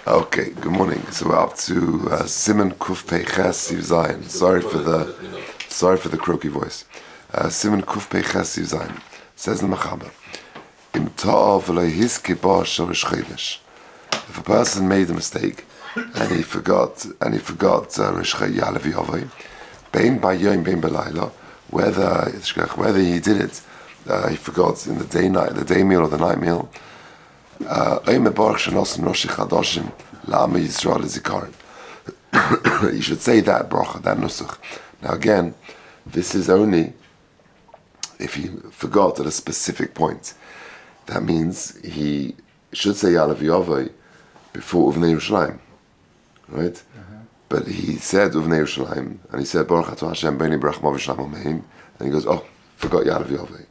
Okay, good morning. So we're up to Simon Kuf Ches Siv Zayin. Sorry for the croaky voice. Simon Kuf Ches Siv Zayin says the Mechaber. Im Ta'av v'lo hiske ba shorish chodesh. If a person made a mistake and he forgot Rosh Yalav Yavai, bein b'yom bein b'layla, whether he did it, he forgot in the day meal or the night meal. You should say that bracha, that nusach. Now again, this is only if he forgot at a specific point. That means he should say Yalav Yavai before Uvnei Yerushalayim, right? Mm-hmm. But he said Uvnei Yerushalayim, and he said Baruch Atah Hashem B'nei Berach Mavishlam Omeim, and he goes, forgot Yalav Yavai.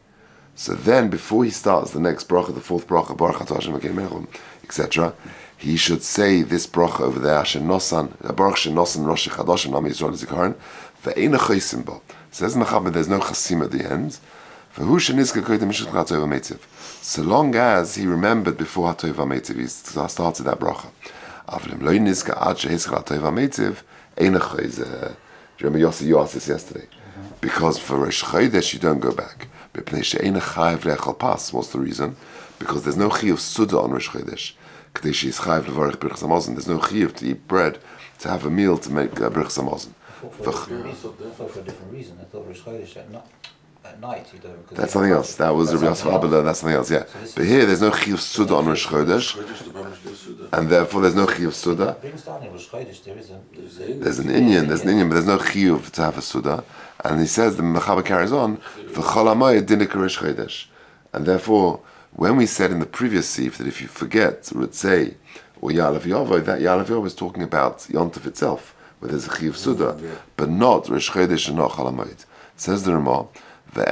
So then, before he starts the next bracha, the fourth bracha, Baruch Atah Hashem B'nei Berach, etc., he should say this bracha over there, Asher Nosan, Baruch Asher Nosan Rosh Chadashim Nam Yisrael Zikaron, Ve'ein Chosim Bo. Says Mechaber, there's no chasim at the end. So long as he remembered before HaTov HaMeitiv, he started that bracha. Remember you asked this yesterday. Because for Rosh Chodesh you don't go back. What's the reason? Because there's no chiyuv suda on Rosh Chodesh. There's no chiyuv to eat bread, to have a meal, to make Birchas Hamazon. For a different reason. I thought Rosh Chodesh at night you don't. That's something else. That was Rabbi Yosef Abela. That's something else. Yeah. So but here there's no chiyuv suda on Rosh Chodesh, and therefore there's no chiyuv suda. There's an inyan, but there's no chiyuv to have a suda. And he says the Mechaber carries on v'chol hamayid dinik Rosh Chodesh, and therefore when we said in the previous sif that if you forget Ritzei or Yalav Yavai, that Yalav Yavai is talking about Yontif itself, where there's a chiyuv suda, but not Rosh Chodesh and not chol hamayid. Says the Ramah. You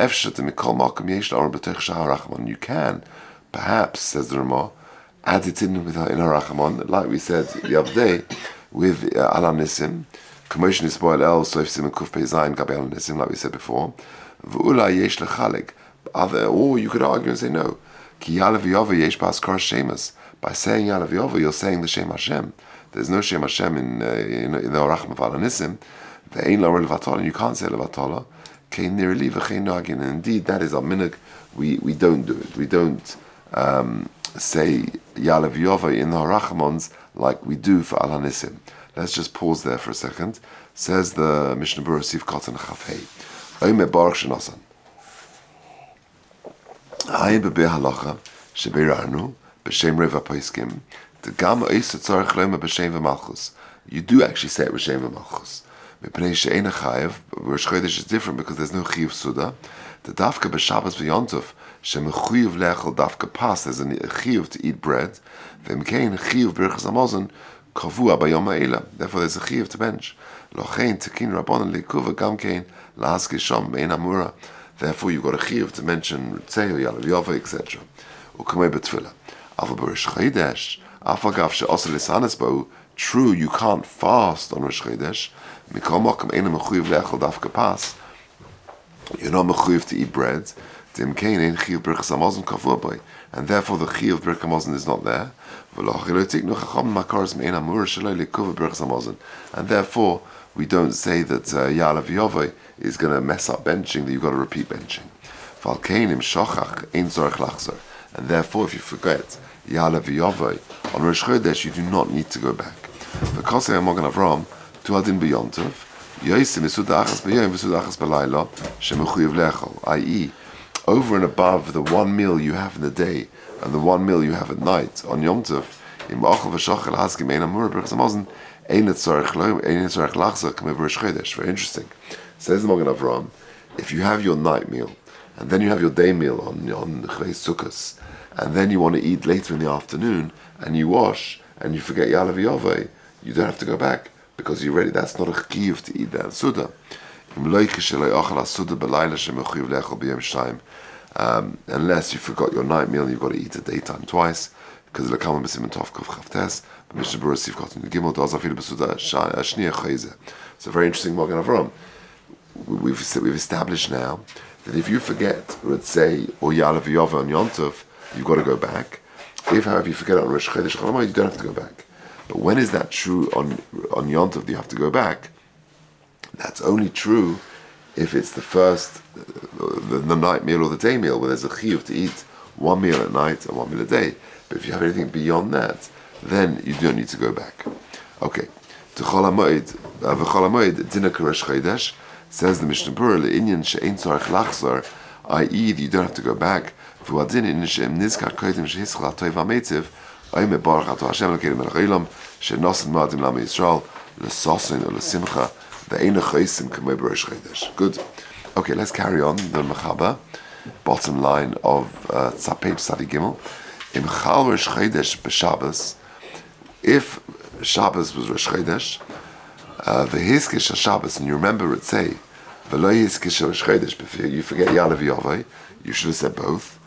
can, perhaps, says the Ramah, add it in Harachamon, like we said the other day, with Ala Nisim, Commotion is spoiled El, Soif Simon Kuf Peizayin, Gabi Ala Nisim, like we said before, or you could argue and say no, Ki Yalav Yavai Yesh Bas Kar Shemas. By saying Yalav Yavai, you're saying the Shem Hashem. There's no Shem Hashem in the Orach of Ala Nisim, and you can't say Levatala. And indeed, that is our minhag. We don't do it. We don't say Yalav Yavai in the Harachamons like we do for Al Hanisim. Let's just pause there for a second. Says the Mishnah Berurah Sif Kotan Chafhei. Omer Baruch Shenosan. Hay bebe halacha shebeirarnu b'shem Reva Poiskim. The Gam Oisa Tzarech Lema b'shem v'malchus. You do actually say it b'shem v'malchus. Rosh Chodesh is different because there's no chiyuv suda. The dafka b'Shabbos v'Yontov shemechuyev le'echol dafka pas. There's a chiyuv to eat bread. V'mkein chiyuv Birchas Hamazon kavua b'yom ha'ela. Therefore, there's a chiyuv to bench. Lochein tekin rabbanon le'kuva gamkein la'aske shom mein amura. Therefore, you've got a chiyuv to mention Ritzei, Yalav Yavai, etc. U'kamei b'tfila. Aval b'Rosh Chodesh afagav she'osel lisanes ba'u. True, you can't fast on Rosh Chodesh. You're not mechuyev to eat bread, and therefore the chiyuv of Birchas Hamazon is not there. And therefore we don't say that Yalav Yavai is going to mess up benching, that you've got to repeat benching. And therefore if you forget Yalav Yavai on Rosh Chodesh, you do not need to go back. I.e., over and above the one meal you have in the day and the one meal you have at night on Yom Tov, very interesting. Says the Magen Avraham, if you have your night meal and then you have your day meal on Chalei Sukkos, and then you want to eat later in the afternoon and you wash and you forget Yalav Yavai, you don't have to go back, because you're ready. That's not a chiyuv to eat that suda. Unless you forgot your night meal, you've got to eat at daytime twice, because the Lakam B'Siman Tov Kuf Chavtes, but Mishnah Berurah Sif Kotan Gimel does afilu b'suda shniya chayze. It's a very interesting Magen Avraham. We've established now that if you forget Ritzei or Yalav Yavai on Yom Tov, you've got to go back. If, however, you forget it on Rosh Chodesh, you don't have to go back. But when is that true on Yom Tov that you have to go back? That's only true if it's the first, the night meal or the day meal, where there's a chiyuv to eat one meal at night and one meal a day. But if you have anything beyond that, then you don't need to go back. Okay. To Chol HaMoed, Dina Karesh Chodesh, says the Mishnah Berurah, Le'inyan she'ein tzarich lachzor, i.e. you don't have to go back. V'uadin in she'em nizkar kodim she'hischel ha'toiv ha'metiv, oime baruch ato Hashem l'kedim melech olam, she'nosen ma'adim l'am Yisrael, l'sosin or l'simcha, ve'eina choisim k'moi b'rosh chodesh. Good. Okay, let's carry on. The Mechaba, bottom line of page Tzadi Gimel. Im chal Rosh Chodesh b'Shabbos, if Shabbos was Rosh Chodesh, v'hizkish Shabbos, and you remember it say, v'lo hizkish Rosh Chodesh, but you forget Yalav Yavai, you should have said both.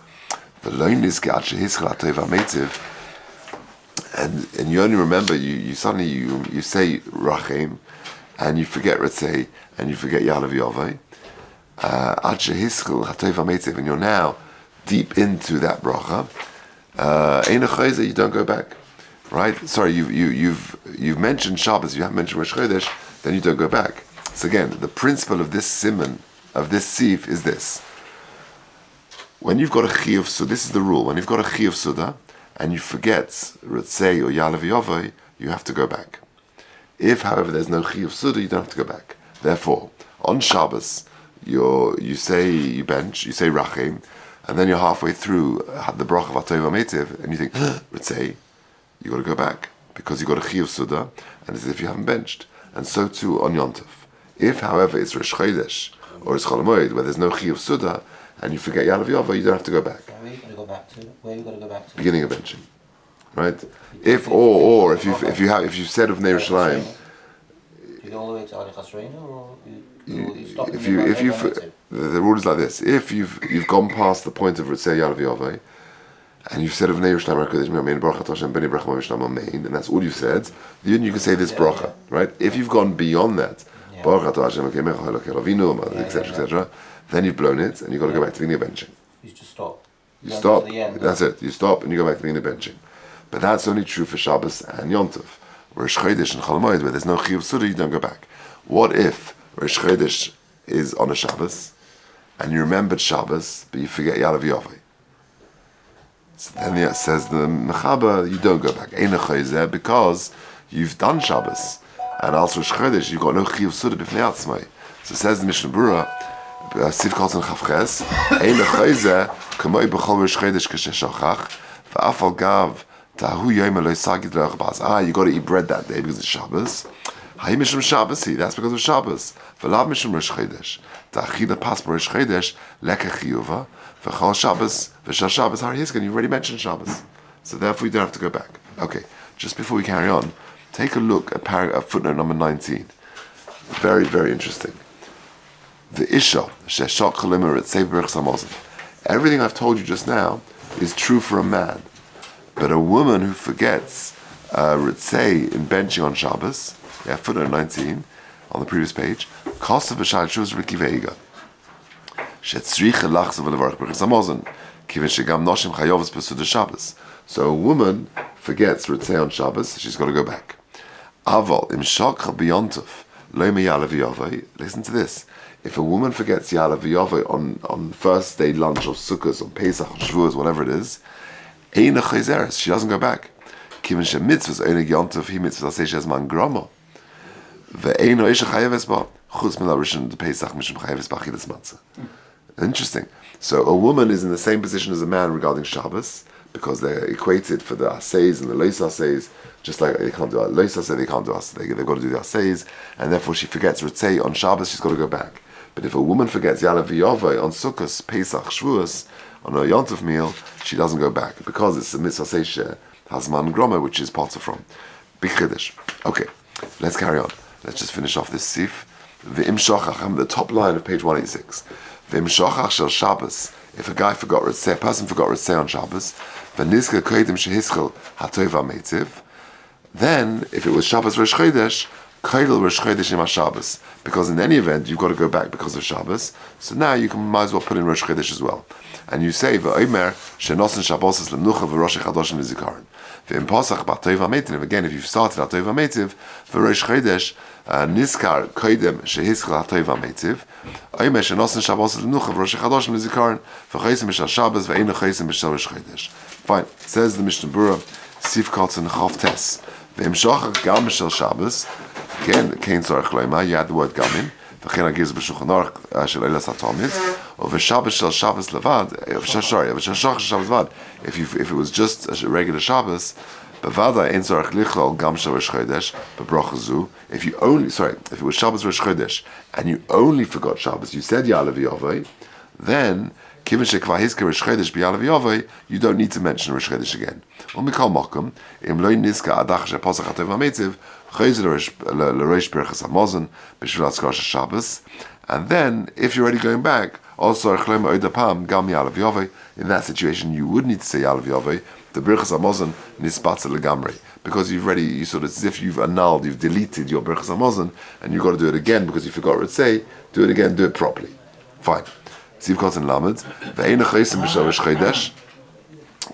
V'lo nizkish shehizkel ha'toiv ha'metiv, and you only remember, you suddenly you say Rachem, and you forget Ritzei, and you forget Yalav Yavai, ad shehizkel ha'toiv ha'metiv, and you're now deep into that bracha. Eina Chayze, you don't go back. Right? Sorry, you've mentioned Shabbos, you haven't mentioned Rosh Chodesh, then you don't go back. So again, the principle of this siman, of this sif, is this. When you've got a chiyuv suda, this is the rule, when you've got a chiyuv suda, and you forget Ritzei or Yalav Yavai, you have to go back. If, however, there's no chiyuv suda, you don't have to go back. Therefore, on Shabbos, you say Rachem, and then you're halfway through the bracha of Hatoiv HaMetiv, and you think, Ritzei, you got to go back, because you got a chiyuv suda, and it's as if you haven't benched. And so too on Yom Tov. If, however, it's Rosh Chodesh, or it's Chol HaMoed, where there's no chiyuv suda, and you forget Yalav Yavai, you don't have to go back. Where are you going to go back to? Where are you going to go back to? Beginning of benching, right? If you've said of Nei Yerushalayim, you go all the way to Arichas Reinu, or you stop? the rule is like this: if you've gone past the point of Ritzei Yalav Yavai, and you've said of Nei Yerushalayim HaKodesh Amen Baruch Hashem Beni Bracha Mavishlam Amen, and that's all you've said, then you can say this bracha, right? If you've gone beyond that, Baruch Hashem etc., then you've blown it, and you've got to go back to the beginning of benching. You just stop. You stop. That's it. You stop, and you go back to the beginning of benching. But that's only true for Shabbos and Yom Tov. Rosh Chodesh and Chol HaMoed, where there's no chiyuv suda, you don't go back. What if Rosh Chodesh is on a Shabbos, and you remembered Shabbos, but you forget Yalav Yavai? So then it says the Mechaba, you don't go back. Eina Chayzeh, because you've done Shabbos, and also Rosh Chodesh, you've got no chiyuv suda b'fnei atzmai. So it says the Mishnah Berurah, Sif Kol and Chavches, Eina Chayzeh, K'moi b'chol Rosh Chodesh k'sheshachach, v'af al gav tahu yom eloi sagid le'ach bas. You got to eat bread that day because it's Shabbos. Hay mishum Shabbos, that's because of Shabbos. V'lav mishum Rosh Chodesh. Ta'achida pas b'Rosh Chodesh leka chiyuva. V'chol Shabbos, v'shal Shabbos har yiskan. You've already mentioned Shabbos. So therefore you don't have to go back. Okay, just before we carry on, take a look at footnote number 19. Very, very interesting. The Isha, sheshak chalimer et seberich samozim. Everything I've told you just now is true for a man. But a woman who forgets Ritzei in benching on Shabbos, footnote 19 on the previous page, Kosav v'shal shuz rikiveiga. Shetzricha lachzav v'levarach b'rich samozin, kivin shegam noshim chayovas b'suda Shabbos. So a woman forgets Ritzei on Shabbos, she's got to go back. Aval im shakcha b'yontov lo meyalav yavai. Listen to this. If a woman forgets Yalav Yavai on first day lunch of Sukkot, on Pesach, on Shavuos, whatever it is, Eina Chayzeres, she doesn't go back. Kivin she mitzvahs Eina Yontav, he mitzvahs Aseshes Man Grama. Ve'eino Isha Chayeves Ba, Chutz Mila Rishon de Pesach, Mishum Chayeves Ba Chilas Matzah. Interesting. So a woman is in the same position as a man regarding Shabbos, because they're equated for the Aseis and the Lois Aseis, just like they can't do Lois Asei, they can't do Asei, they've got to do the Aseis, and therefore she forgets Ritzei on Shabbos, she's got to go back. But if a woman forgets Yalav Yavai on Sukkot, Pesach, Shavuos, on a Yom Tov meal, she doesn't go back, because it's a mitzvah seisha Hazman Groma, which is potter from. Big Chiddush. Okay, let's carry on. Let's just finish off this sif. V'im shochach, the top line of page 186. V'im shochach shel Shabbos. If a guy forgot Ritzei, a person forgot Ritzei on Shabbos, v'nizka kodim shehischel hatoiv ha'metiv, then, if it was Shabbos Rosh Chodesh, Kaidel Rosh Chodesh Im HaShabbos, because in any event you've got to go back because of Shabbos. So now you might as well put in Rosh Chodesh as well. And you say V'Omer Shenosen Shabbos L'Menucha V'Rosh Chadoshim L'Zikaron. V'Im Pasach B'Tov HaMeitiv. Again, if you've started Atov HaMeitiv, V'Rosh Chodesh Nizkar Koidem Shehischel Atov HaMeitiv. Omer Shenosen Shabbos L'Menucha V'Rosh Chadoshim L'Zikaron. V'Chosim B'Shal Shabbos V'Eino Chosim B'Shal Rosh Chodesh. Fine. Says the Mishnah Berurah, Sif Kotzen Chav Tes. V'Im Shochach Gam B'Shal Shabbos. Again, Kein Tzorech Loima, you add the word Gamin. V'chein Agiz B'Shulchan Aruch Shel Eilas HaTalmid. Or V'Shabbos Shel Shabbos Levad. V'Shashach Shel Shabbos Levad. If it was just a regular Shabbos, B'Vada Ein Tzorech Lichlol Gam Shel Rosh Chodesh B'Bracha Zu. If it was Shabbos Rosh Chodesh and you only forgot Shabbos, you said Ya'aleh V'Yaveh, then Kivin Shekva Hizker Rosh Chodesh B'Ya'aleh V'Yaveh, you don't need to mention Rosh Chodesh again. Umikol Mokum Im Lo Nizka Adach Shepasach Atov HaMeitiv. And then, if you're already going back, also in that situation, you would need to say Ya'aleh V'Yaveh, the Birchas Hamazon nisbatzel legamrei, because you sort of, as if you've annulled, you've deleted your Birchas Hamazon, and you've got to do it again because you forgot what to say. Do it again, do it properly. Fine. Ziv Kotzen Lamed, Ve'eino Chosim B'Shal Rosh Chodesh,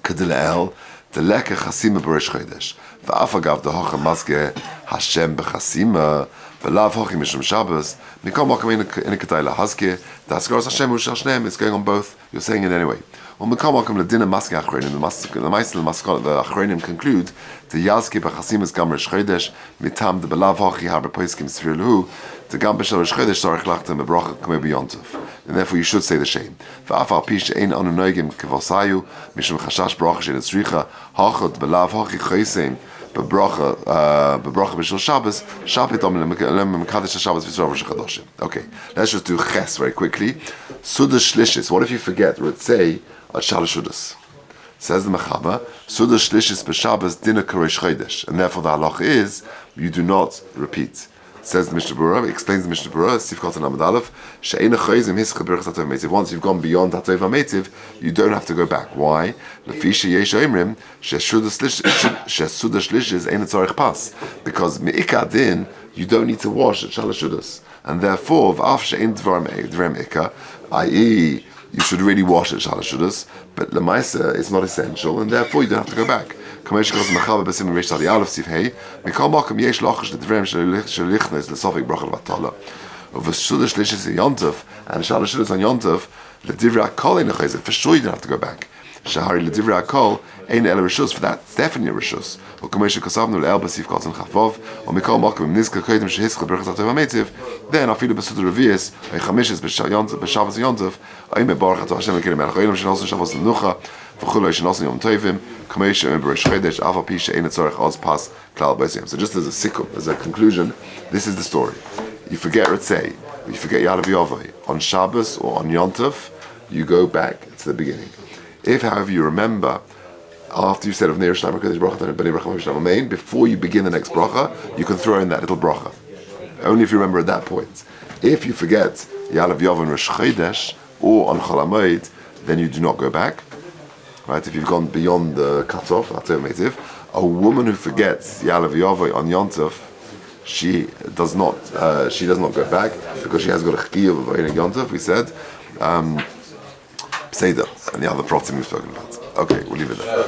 Kedila'el, Deleke Chasima B'Rosh Chodesh. V'af agav dehocha mazge Hashem b'chasima v'lav hochi mishum Shabbos mikol makom in a kedai lahazke the haskaras Hashem u'shal shneim. It's going on both. You're saying it anyway. Mikol makom ledina maske achronim. The achronim conclude the yazke b'chasimas gam Rosh Chodesh mitam the belav hochi har b'poiskim sfir lehu the gam b'shal Rosh Chodesh sarich lachtem b'bracha k'mei b'yontov. And therefore you should say the same. V'af al pi she'ein anu noigim k'vosayu mishum chashash bracha she'en tzricha hachot belav hochi choisem B'bracha b'shul Shabbos, Shabbat lem mekadesh Shabbos v'tzorah Rosh Chodesh. Okay, let's just do ches very quickly. Suda shlishis. What if you forget? Let's say at Shalosh Shudas. Says the Mechaba, Suda shlishis b'Shabbos dina k'Rosh Chodesh, and therefore the halach is you do not repeat. Says the Mishnah Berurah, explains the Mishnah Berurah, Sif Kotan Amud Aleph, she'eino choizim hischel birchas Atov HaMeitiv. Once you've gone beyond Atov HaMeitiv, you don't have to go back. Why? Lefi sheyesh oimrim, she'suda shlishis ein tzorich pas. Because me'ika din, you don't need to wash at Shalosh Shudas. And therefore, v'af she'ein dvarem ika, i.e., you should really wash at Shalosh Shudas, but lemaisa, it's not essential, and therefore you don't have to go back. Kamesh Kos Machaba Besim Reish Tadi Aleph Sif Hey. Mikol Makom Yesh Lachash L'Dvrem Shelichnes L'Sofik Bracha L'Vatala. Over Sudash Lishis Yontov and Shalosh Shudas on Yontov L'Divrei Hakol Ein Chayzer. For sure you don't have to go back. Shahari L'Divrei Hakol Ein Ela Rishus. For that, it's definitely a Rishus. Or Kamesh Kosavnu L'El Basif Kotzen Chafov. Or Mikol Makom Nizka Koydem Shehischel Berchas Atov HaMeitiv. Then Afilu Besuda Revius Ein Chamishis B'Shabbos Yontov Ein Mebarach Ato Hashem L'Kirim Melech Olam Shenosen Shabbos L'Menucha V'chulei Shenosen Yom Tovim. So just as a sikkum, as a conclusion, this is the story. You forget Ritzei, you forget Ya'aleh V'Yaveh on Shabbos or on Yontov, you go back to the beginning. If, however, you remember after you said of Neir Shnai B'Kodesh Bracha B'nei Bracha Mishlam Amein, before you begin the next bracha, you can throw in that little bracha. Only if you remember at that point. If you forget Ya'aleh V'Yaveh on Rosh Chodesh or on Chol HaMoed, then you do not go back. Right? If you've gone beyond the cutoff, a woman who forgets Ya'aleh V'Yaveh on Yontov, she does not go back because she has got a chiyuv of Einik Yontov. We said, Seder, and the other protein we've spoken about. Okay, we'll leave it there.